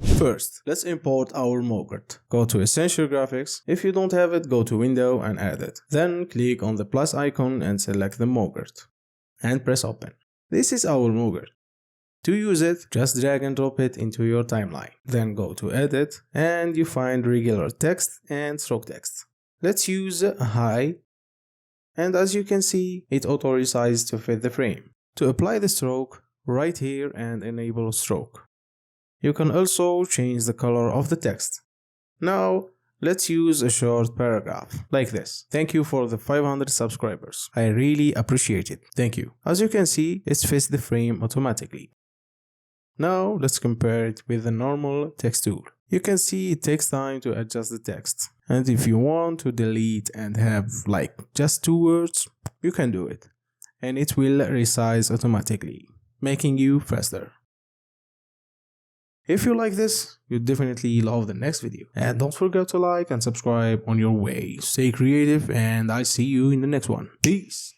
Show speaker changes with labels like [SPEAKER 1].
[SPEAKER 1] First, let's import our MOGRT. Go to Essential Graphics. If you don't have it, go to Window and add it. Then click on the plus icon and select the MOGRT and press Open. This is our MOGRT. To use it, just drag and drop it into your timeline. Then go to Edit and you find regular text and stroke text. Let's use High, and as you can see, it auto-resizes to fit the frame. To apply the stroke, right here and enable stroke. You can also change the color of the text. Now, let's use a short paragraph, like this. Thank you for the 500 subscribers. I really appreciate it. Thank you. As you can see, it fits the frame automatically. Now, let's compare it with the normal text tool. You can see it takes time to adjust the text. And if you want to delete and have like just 2 words, you can do it. And it will resize automatically, making you faster. If you like this, you definitely love the next video. And don't forget to like and subscribe on your way. Stay creative and I'll see you in the next one. Peace!